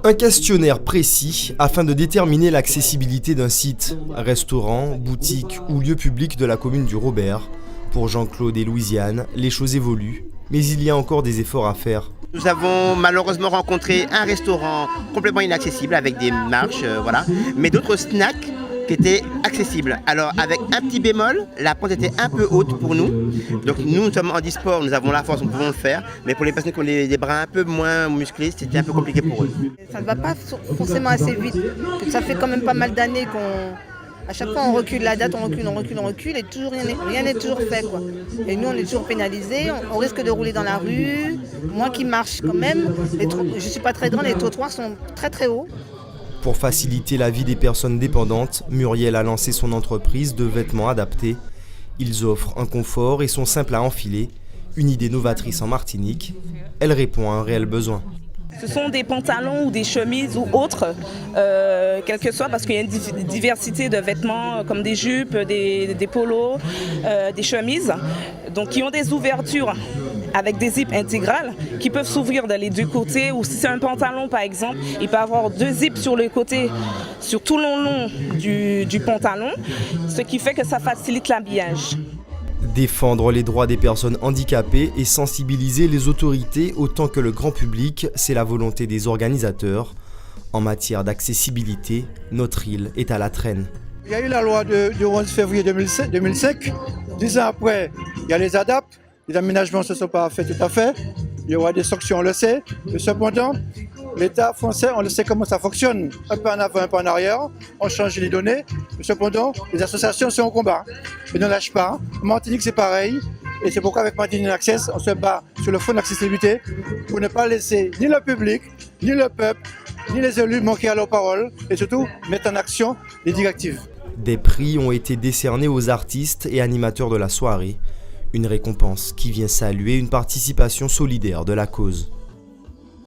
Un questionnaire précis afin de déterminer l'accessibilité d'un site, restaurant, boutique ou lieu public de la commune du Robert. Pour Jean-Claude et Louisiane, les choses évoluent, mais il y a encore des efforts à faire. Nous avons malheureusement rencontré un restaurant complètement inaccessible avec des marches, voilà, mais d'autres snacks qui étaient accessibles. Alors avec un petit bémol, la pente était un peu haute pour nous. Donc nous sommes en e-sport, nous avons la force, nous pouvons le faire. Mais pour les personnes qui ont des bras un peu moins musclés, c'était un peu compliqué pour eux. Ça ne va pas forcément assez vite. Ça fait quand même pas mal d'années à chaque fois on recule la date, on recule et toujours rien n'est toujours fait, quoi. Et nous on est toujours pénalisés, on risque de rouler dans la rue. Moi qui marche quand même, je ne suis pas très grande, les trottoirs sont très très hauts. Pour faciliter la vie des personnes dépendantes, Muriel a lancé son entreprise de vêtements adaptés. Ils offrent un confort et sont simples à enfiler. Une idée novatrice en Martinique. Elle répond à un réel besoin. Ce sont des pantalons ou des chemises ou autres, quel que soit, parce qu'il y a une diversité de vêtements comme des jupes, des polos, des chemises, donc qui ont des ouvertures avec des zips intégrales qui peuvent s'ouvrir dans les deux côtés, ou si c'est un pantalon par exemple, il peut avoir deux zips sur le côté, sur tout le long du pantalon, ce qui fait que ça facilite l'habillage. Défendre les droits des personnes handicapées et sensibiliser les autorités autant que le grand public, c'est la volonté des organisateurs. En matière d'accessibilité, notre île est à la traîne. Il y a eu la loi du 11 février 2005. 10 ans après, il y a les ADAP. Les aménagements ne se sont pas faits tout à fait. Il y aura des sanctions, on le sait. Mais cependant, l'État français, on le sait comment ça fonctionne. Un peu en avant, un peu en arrière. On change les données. Mais cependant, les associations sont au combat. Et ne lâchent pas. En Martinique, c'est pareil. Et c'est pourquoi avec Martinique Access, on se bat sur le fond d'accessibilité pour ne pas laisser ni le public, ni le peuple, ni les élus manquer à leur parole. Et surtout, mettre en action les directives. Des prix ont été décernés aux artistes et animateurs de la soirée. Une récompense qui vient saluer une participation solidaire de la cause.